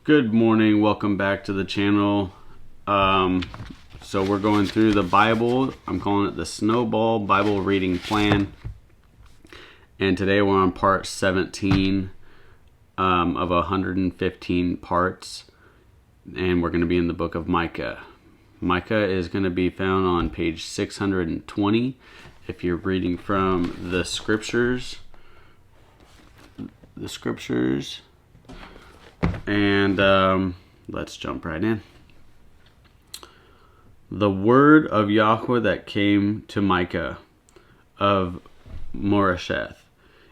Good morning. Welcome back to the channel. So we're going through the Bible. I'm calling it the Snowball Bible reading plan. And today we're on part 17 of 115 parts. And we're going to be in the book of Micah. Micah is going to be found on page 620 if you're reading from the scriptures. And let's jump right in. The word of Yahweh that came to Micah of Moresheth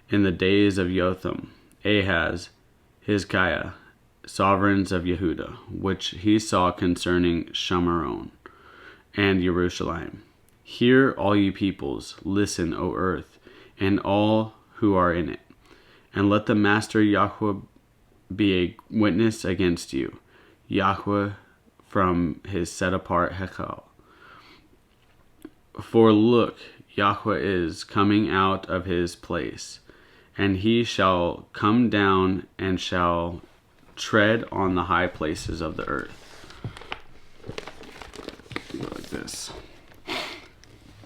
in the days of Jotham, Ahaz, Hezekiah, sovereigns of Yehuda, which he saw concerning Shamaron and Jerusalem. Hear, all you peoples, listen, O earth, and all who are in it, and let the Master Yahweh be a witness against you, Yahweh from his set-apart Hekal. For look, Yahweh is coming out of his place, and he shall come down and shall tread on the high places of the earth. Go like this.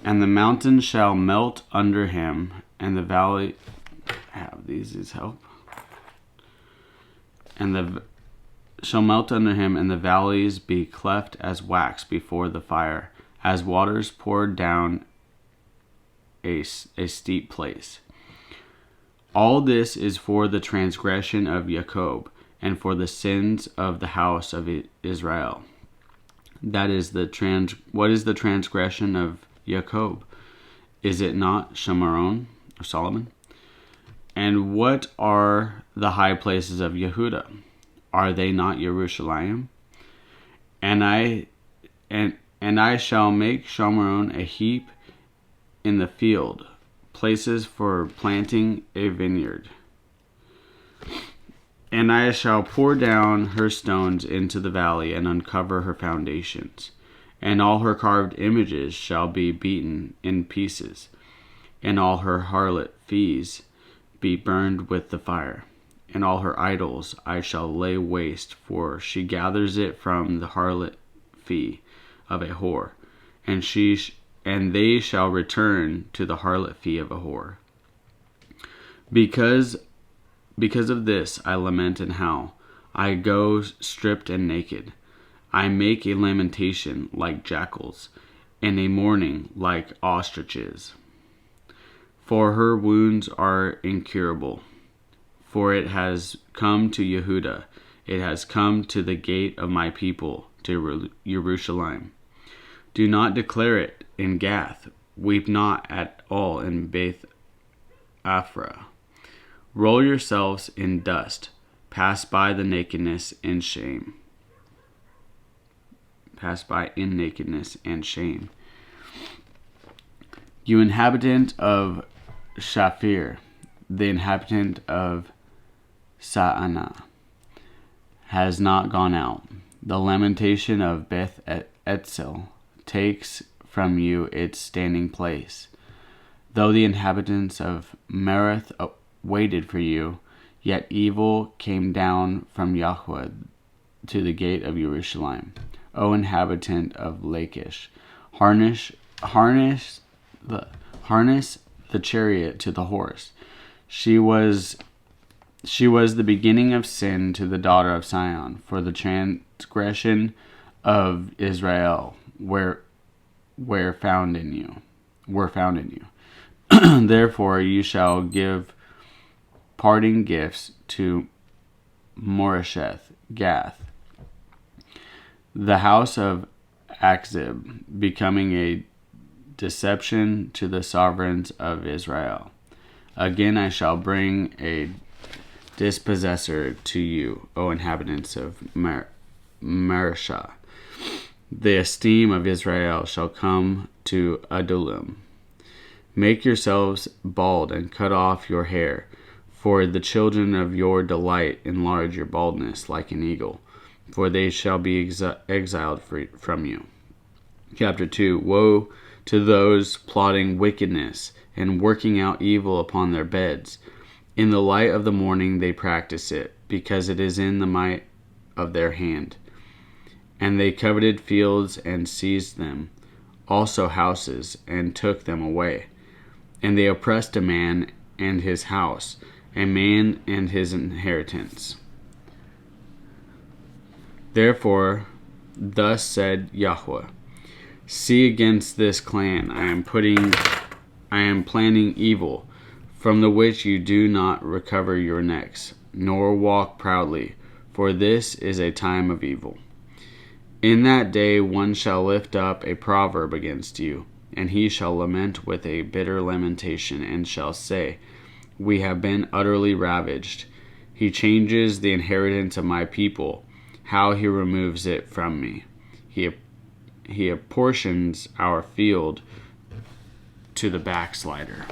And the mountains shall melt under him, and the valley... Have these as help. And shall melt under him, and the valleys be cleft as wax before the fire, as waters poured down a steep place. All this is for the transgression of Jacob, and for the sins of the house of Israel. That is what is the transgression of Jacob? Is it not Shamaron or Solomon? And what are the high places of Yehuda? Are they not Jerusalem? And I shall make Shamaron a heap in the field, places for planting a vineyard. And I shall pour down her stones into the valley and uncover her foundations. And all her carved images shall be beaten in pieces, and all her harlot fees be burned with the fire. And all her idols I shall lay waste, for she gathers it from the harlot fee of a whore, and they shall return to the harlot fee of a whore. Because of this I lament and howl. I go stripped and naked. I make a lamentation like jackals, and a mourning like ostriches. For her wounds are incurable. For it has come to Yehuda, it has come to the gate of my people, to Jerusalem. Do not declare it in Gath. Weep not at all in Beth Aphrah. Roll yourselves in dust. Pass by the nakedness and shame. Pass by in nakedness and shame. You inhabitant of Shaphir, the inhabitant of Sa'anah, has not gone out. The lamentation of Beth Etzel takes from you its standing place. Though the inhabitants of Merith waited for you, yet evil came down from Yahweh to the gate of Jerusalem. O inhabitant of Lachish, harness the chariot to the horse. She was the beginning of sin to the daughter of Sion, for the transgression of Israel were found in you. Therefore you shall give parting gifts to Moresheth Gath, the house of Achzib, becoming a deception to the sovereigns of Israel. Again I shall bring a dispossessor to you, O inhabitants of Mareshah. The esteem of Israel shall come to Adullam. Make yourselves bald and cut off your hair, for the children of your delight enlarge your baldness like an eagle, for they shall be exiled from you. Chapter 2. Woe to those plotting wickedness and working out evil upon their beds. In the light of the morning they practice it, because it is in the of their hand. And they coveted fields and seized them, also houses, and took them away. And they oppressed a man and his house, a man and his inheritance. Therefore, thus said Yahweh, see, against this clan I am planning evil, from the which you do not recover your necks, nor walk proudly, for this is a time of evil. In that day one shall lift up a proverb against you, and he shall lament with a bitter lamentation, and shall say, we have been utterly ravaged. He changes the inheritance of my people, how he removes it from me. He apportions our field to the backslider.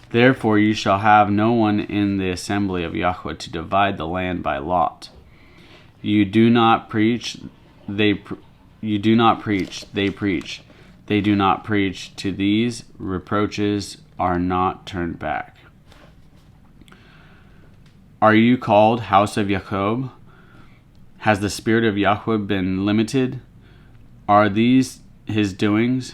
Therefore you shall have no one in the assembly of Yahweh to divide the land by lot. You do not preach, they preach. They do not preach. To these reproaches are not turned back. Are you called house of Jacob? Has the spirit of Yahweh been limited? Are these his doings?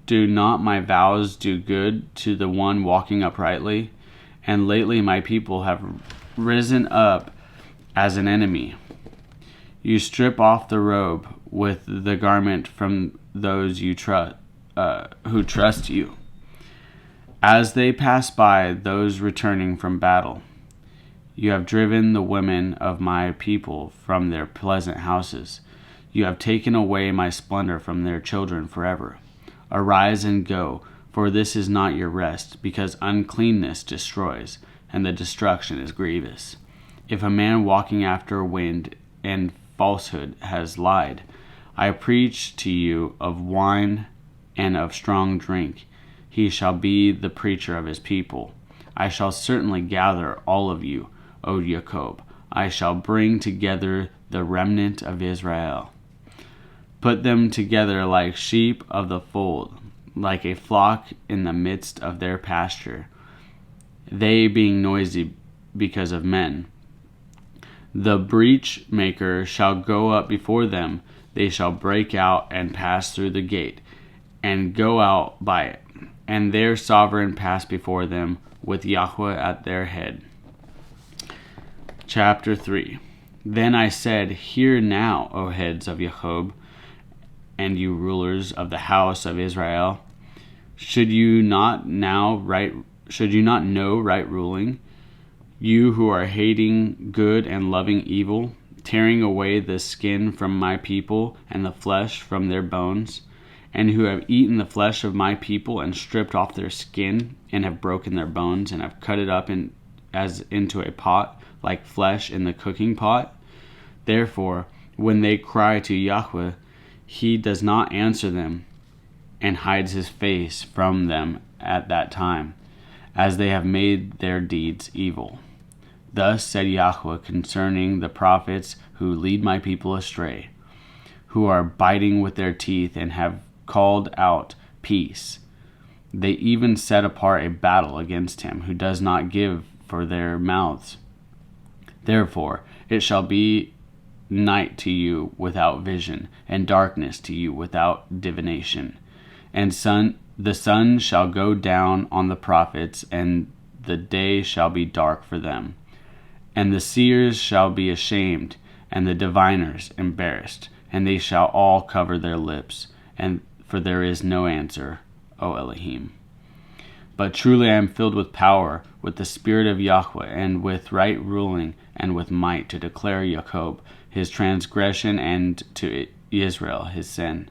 Do not my vows do good to the one walking uprightly? And lately my people have risen up as an enemy. You strip off the robe with the garment from those who trust you. As they pass by those returning from battle, you have driven the women of my people from their pleasant houses. You have taken away my splendor from their children forever. Arise and go, for this is not your rest, because uncleanness destroys, and the destruction is grievous. If a man walking after wind and falsehood has lied, I preach to you of wine and of strong drink. He shall be the preacher of his people. I shall certainly gather all of you, O Jacob. I shall bring together the remnant of Israel. Put them together like sheep of the fold, like a flock in the midst of their pasture, they being noisy because of men. The breach maker shall go up before them. They shall break out and pass through the gate, and go out by it, and their sovereign pass before them, with Yahweh at their head. Chapter 3. Then I said, hear now, O heads of Jacob, and you rulers of the house of Israel. Should you not know right ruling? You who are hating good and loving evil, tearing away the skin from my people and the flesh from their bones, and who have eaten the flesh of my people and stripped off their skin and have broken their bones and have cut it up as into a pot, like flesh in the cooking pot. Therefore, when they cry to Yahweh, he does not answer them and hides his face from them at that time, as they have made their deeds evil. Thus said Yahweh concerning the prophets who lead my people astray, who are biting with their teeth and have called out peace. They even set apart a battle against him who does not give for their mouths. Therefore it shall be night to you without vision, and darkness to you without divination. And the sun shall go down on the prophets, and the day shall be dark for them. And the seers shall be ashamed, and the diviners embarrassed, and they shall all cover their lips, and for there is no answer, O Elohim. But truly I am filled with power, with the spirit of Yahweh, and with right ruling, and with might, to declare Jacob his transgression, and to Israel his sin.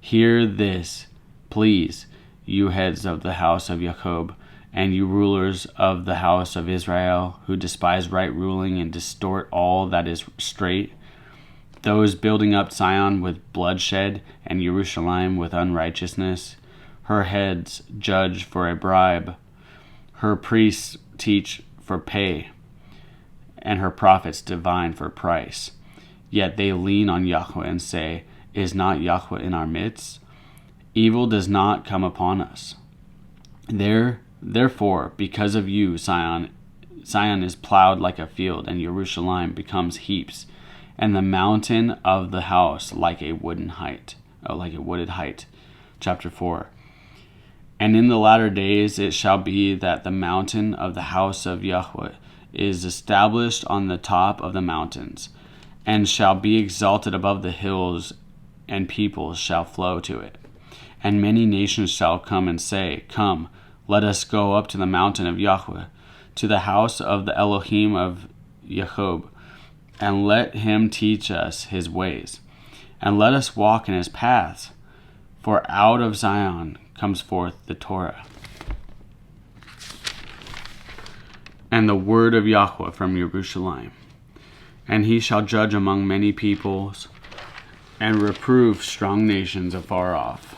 Hear this, please, you heads of the house of Jacob, and you rulers of the house of Israel, who despise right ruling and distort all that is straight, those building up Zion with bloodshed, and Jerusalem with unrighteousness. Her heads judge for a bribe, her priests teach for pay, and her prophets divine for price. Yet they lean on Yahweh and say, is not Yahweh in our midst? Evil does not come upon us. Therefore, because of you, Zion Zion is plowed like a field, and Jerusalem becomes heaps, and the mountain of the house like a wooded height. Chapter 4. And in the latter days it shall be that the mountain of the house of Yahweh is established on the top of the mountains, and shall be exalted above the hills, and peoples shall flow to it. And many nations shall come and say, Come, let us go up to the mountain of Yahweh, to the house of the Elohim of Jacob, and let him teach us his ways, and let us walk in his paths. For out of Zion comes forth the Torah, and the word of Yahweh from Jerusalem. And he shall judge among many peoples, and reprove strong nations afar off.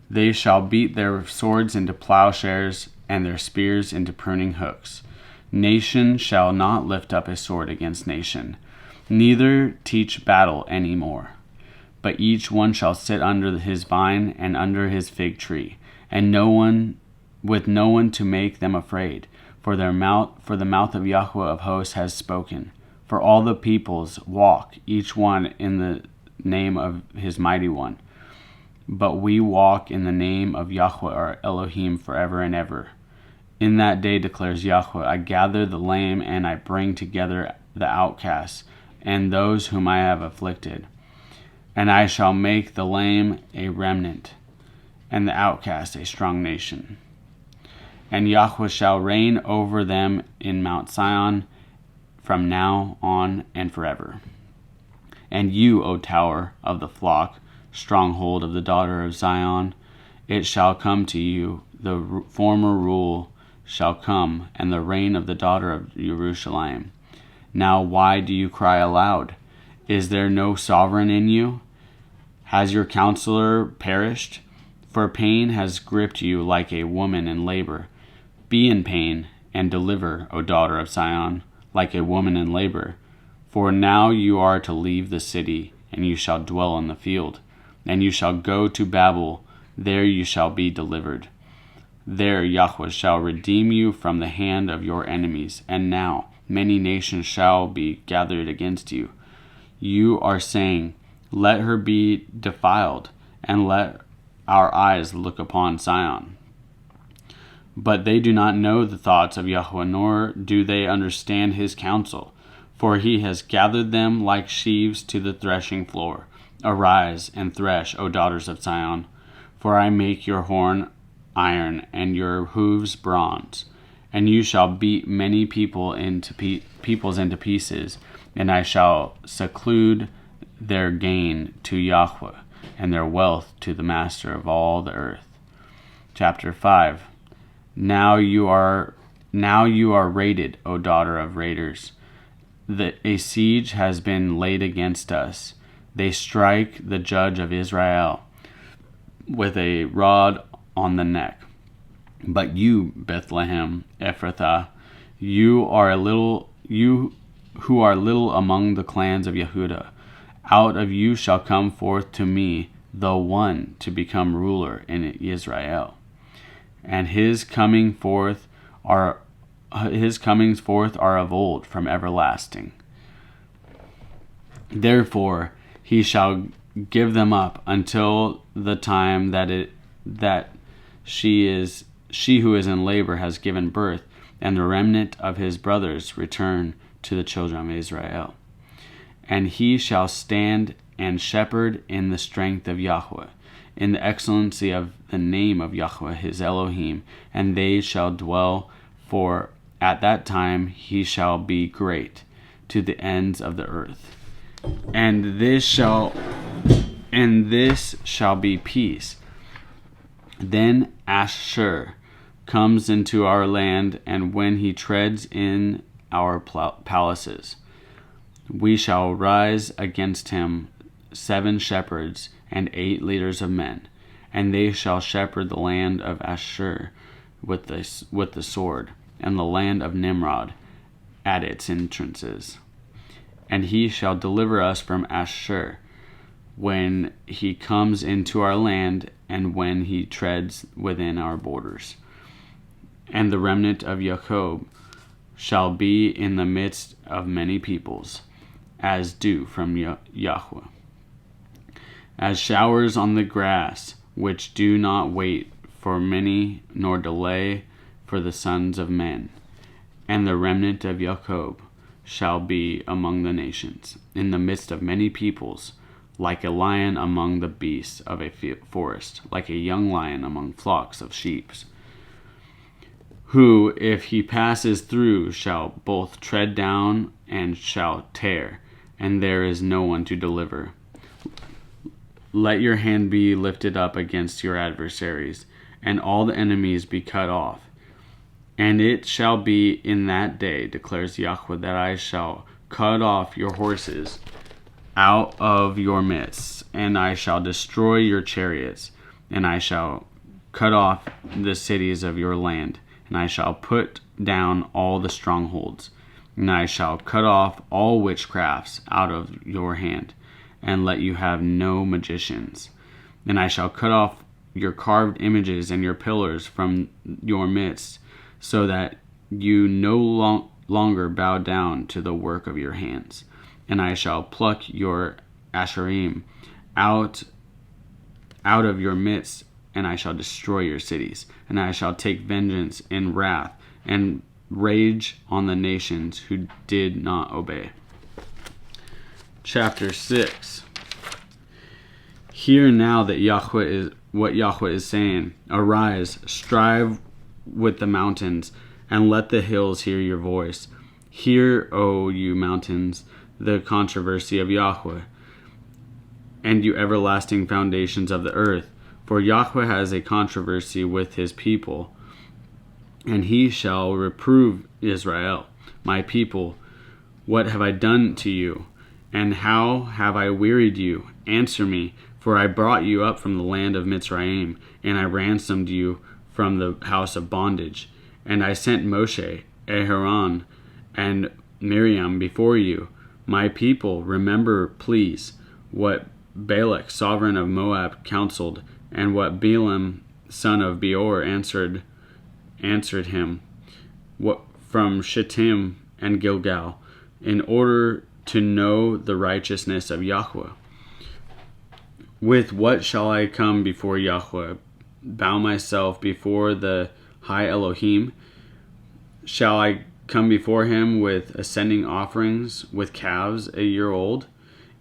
They shall beat their swords into plowshares, and their spears into pruning hooks. Nation shall not lift up a sword against nation, neither teach battle any more. But each one shall sit under his vine and under his fig tree, and no one to make them afraid. For the mouth of Yahweh of hosts has spoken. For all the peoples walk, each one in the name of his mighty one. But we walk in the name of Yahweh our Elohim forever and ever. In that day, declares Yahweh, I gather the lame, and I bring together the outcasts, and those whom I have afflicted. And I shall make the lame a remnant, and the outcast a strong nation. And Yahweh shall reign over them in Mount Zion from now on and forever. And you, O tower of the flock, stronghold of the daughter of Zion, it shall come to you, the former rule shall come, and the reign of the daughter of Jerusalem. Now why do you cry aloud? Is there no sovereign in you? Has your counselor perished? For pain has gripped you like a woman in labor. Be in pain, and deliver, O daughter of Zion, like a woman in labor. For now you are to leave the city, and you shall dwell in the field. And you shall go to Babel, there you shall be delivered. There Yahweh shall redeem you from the hand of your enemies. And now many nations shall be gathered against you. You are saying, Let her be defiled, and let our eyes look upon Zion. But they do not know the thoughts of Yahweh, nor do they understand his counsel. For he has gathered them like sheaves to the threshing floor. Arise and thresh, O daughters of Zion, for I make your horn iron and your hooves bronze. And you shall beat many peoples into pieces, and I shall seclude their gain to Yahweh, and their wealth to the master of all the earth. Chapter 5. Now you are raided, O daughter of raiders. A siege has been laid against us. They strike the judge of Israel with a rod on the neck. But you, Bethlehem Ephrathah, you who are little among the clans of Yehudah, out of you shall come forth to me the one to become ruler in Israel. And his comings forth are of old, from everlasting. Therefore he shall give them up until the time that she who is in labor has given birth, and the remnant of his brothers return to the children of Israel. And he shall stand and shepherd in the strength of Yahweh, in the excellency of the name of Yahweh his Elohim, and they shall dwell, for at that time he shall be great to the ends of the earth. And this shall be peace. Then Ashur comes into our land, and when he treads in our palaces, we shall rise against him 7 shepherds and 8 leaders of men, and they shall shepherd the land of Ashur with the sword, and the land of Nimrod at its entrances. And he shall deliver us from Ashur when he comes into our land, and when he treads within our borders. And the remnant of Jacob shall be in the midst of many peoples, as dew from Yahweh, as showers on the grass, which do not wait for many, nor delay for the sons of men. And the remnant of Jacob shall be among the nations, in the midst of many peoples, like a lion among the beasts of a forest, like a young lion among flocks of sheep, who, if he passes through, shall both tread down and shall tear, and there is no one to deliver. Let your hand be lifted up against your adversaries, and all the enemies be cut off. And it shall be in that day, declares Yahweh, that I shall cut off your horses out of your midst, and I shall destroy your chariots, and I shall cut off the cities of your land, and I shall put down all the strongholds, and I shall cut off all witchcrafts out of your hand, and let you have no magicians. And I shall cut off your carved images and your pillars from your midst, so that you no longer bow down to the work of your hands. And I shall pluck your Asherim out of your midst, and I shall destroy your cities. And I shall take vengeance in wrath, and rage on the nations who did not obey. Chapter 6. Hear now that what Yahweh is saying. Arise, strive with the mountains, and let the hills hear your voice. Hear, O you mountains, the controversy of Yahweh, and you everlasting foundations of the earth. For Yahweh has a controversy with his people, and he shall reprove Israel, my people. What have I done to you? And how have I wearied you? Answer me, for I brought you up from the land of Mitzrayim, and I ransomed you from the house of bondage. And I sent Moshe, Aharon, and Miriam before you. My people, remember, please, what Balak, sovereign of Moab, counseled, and what Balaam, son of Beor, answered him, what from Shittim and Gilgal, in order to know the righteousness of Yahweh. With what shall I come before Yahweh? Bow myself before the high Elohim? Shall I come before him with ascending offerings, with calves a year old?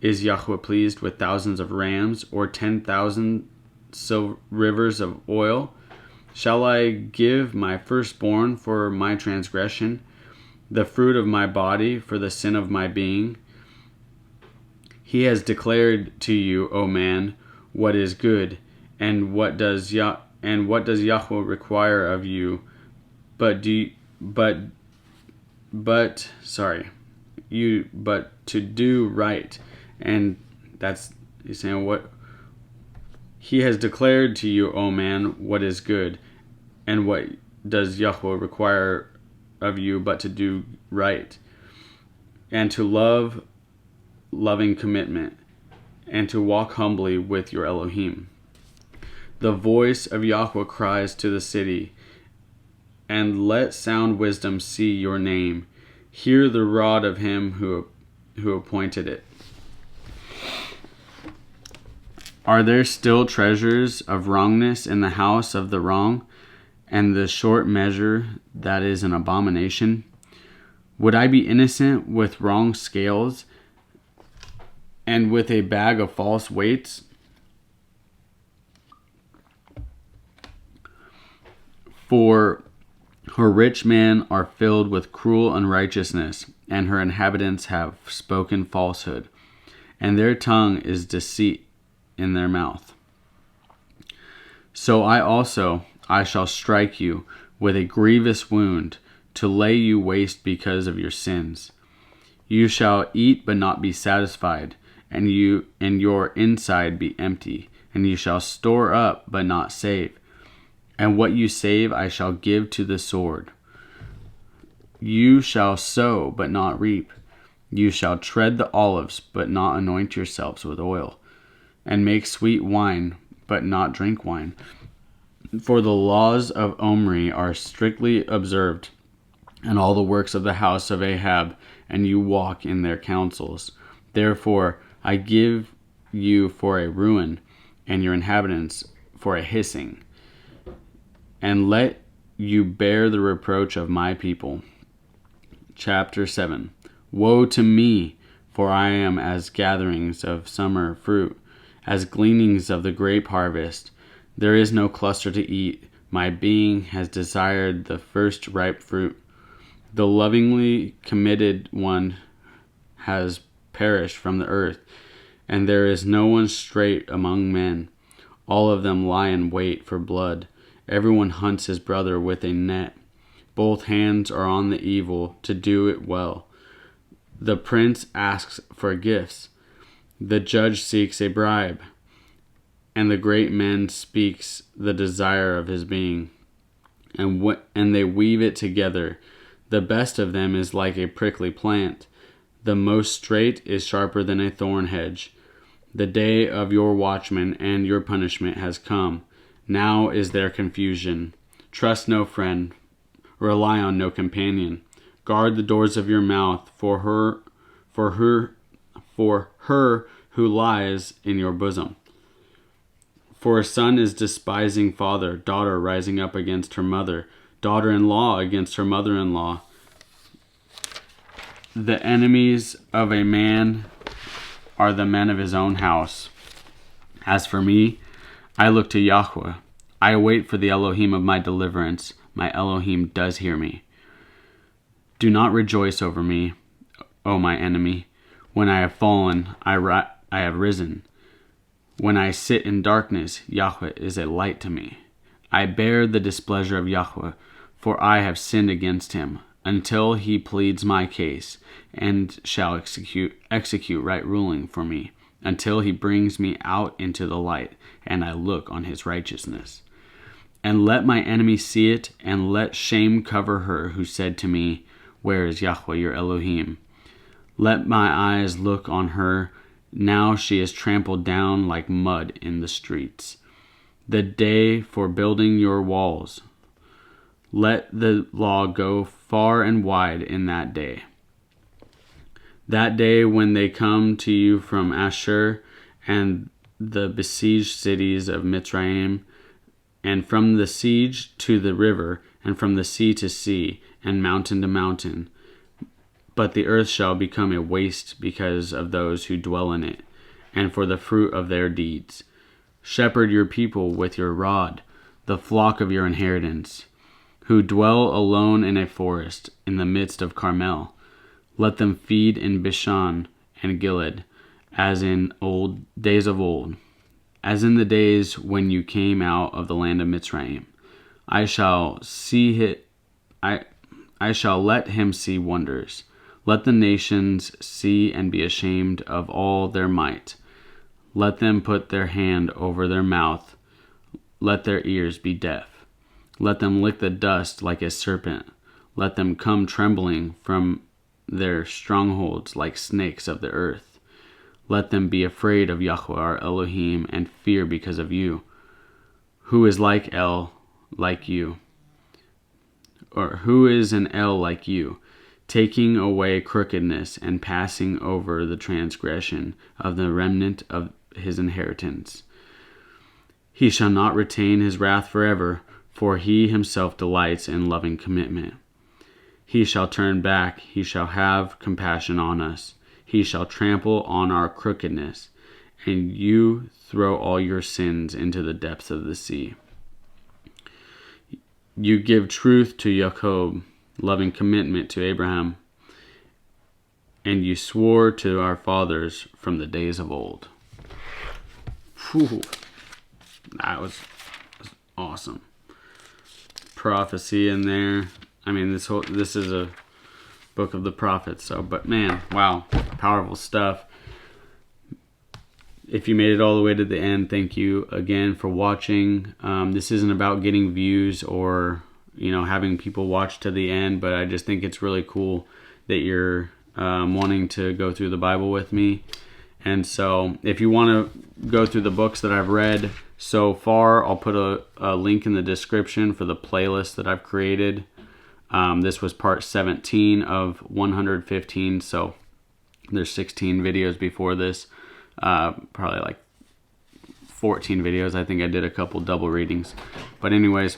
Is Yahweh pleased with thousands of rams, or 10,000 rivers of oil? Shall I give my firstborn for my transgression, the fruit of my body for the sin of my being? He has declared to you, O man, what is good, and what does Yahweh require of you, but to do right. And that's, he's saying, what he has declared to you, O man, what is good, and what does Yahweh require of you but to do right, and to loving commitment, and to walk humbly with your Elohim. The voice of Yahweh cries to the city, and let sound wisdom see your name. Hear the rod of him who appointed it. Are there still treasures of wrongness in the house of the wrong, and the short measure that is an abomination? Would I be innocent with wrong scales, and with a bag of false weights? For her rich men are filled with cruel unrighteousness, and her inhabitants have spoken falsehood, and their tongue is deceit in their mouth. So I shall strike you with a grievous wound, to lay you waste because of your sins. You shall eat but not be satisfied, and your inside be empty, and you shall store up but not save. And what you save I shall give to the sword. You shall sow but not reap. You shall tread the olives but not anoint yourselves with oil, and make sweet wine but not drink wine. For the laws of Omri are strictly observed, and all the works of the house of Ahab, and you walk in their counsels. Therefore I give you for a ruin, and your inhabitants for a hissing. And let you bear the reproach of my people. Chapter 7. Woe to me, for I am as gatherings of summer fruit, as gleanings of the grape harvest. There is no cluster to eat. My being has desired the first ripe fruit. The lovingly committed one has perished from the earth, and there is no one straight among men. All of them lie in wait for blood. Everyone hunts his brother with a net. Both hands are on the evil to do it well. The prince asks for gifts. The judge seeks a bribe. And the great man speaks the desire of his being. And they weave it together. The best of them is like a prickly plant. The most straight is sharper than a thorn hedge. The day of your watchman and your punishment has come. Now is their confusion. Trust no friend. Rely on no companion. Guard the doors of your mouth for her who lies in your bosom. For a son is despising father, daughter rising up against her mother, daughter-in-law against her mother-in-law. The enemies of a man are the men of his own house. As for me, I look to Yahweh. I wait for the Elohim of my deliverance. My Elohim does hear me. Do not rejoice over me, O my enemy. When I have fallen, I have risen. When I sit in darkness, Yahweh is a light to me. I bear the displeasure of Yahweh, for I have sinned against him, until he pleads my case, and shall execute right ruling for me, until he brings me out into the light, and I look on his righteousness. And let my enemy see it, and let shame cover her who said to me, Where is Yahweh your Elohim? Let my eyes look on her. Now she is trampled down like mud in the streets. The day for building your walls. Let the law go far and wide in that day. That day when they come to you from Ashur and the besieged cities of Mitzrayim, and from the siege to the river, and from the sea to sea, and mountain to mountain. But the earth shall become a waste because of those who dwell in it, and for the fruit of their deeds. Shepherd your people with your rod, the flock of your inheritance, who dwell alone in a forest, in the midst of Carmel. Let them feed in Bashan and Gilead, as in days of old, as in the days when you came out of the land of Mitzrayim. I shall let him see wonders. Let the nations see and be ashamed of all their might. Let them put their hand over their mouth. Let their ears be deaf. Let them lick the dust like a serpent. Let them come trembling from their strongholds like snakes of the earth. Let them be afraid of Yahweh our Elohim and fear because of you. Who is like El, like you? Or who is an El like you, taking away crookedness and passing over the transgression of the remnant of his inheritance? He shall not retain his wrath forever, for he himself delights in loving commitment. He shall turn back, he shall have compassion on us. He shall trample on our crookedness, and you throw all your sins into the depths of the sea. You give truth to Jacob, loving commitment to Abraham, and you swore to our fathers from the days of old. Whew. That was awesome. Prophecy in there. I mean, this is a book of the prophets. So, but man, wow, powerful stuff. If you made it all the way to the end, thank you again for watching. This isn't about getting views or having people watch to the end, but I just think it's really cool that you're wanting to go through the Bible with me. And so if you want to go through the books that I've read so far, I'll put a link in the description for the playlist that I've created. This was part 17 of 115, so there's 16 videos before this. Probably like 14 videos. I think I did a couple double readings. But anyways,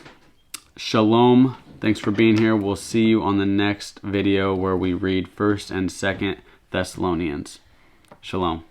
shalom. Thanks for being here. We'll see you on the next video where we read 1st and 2nd Thessalonians. Shalom.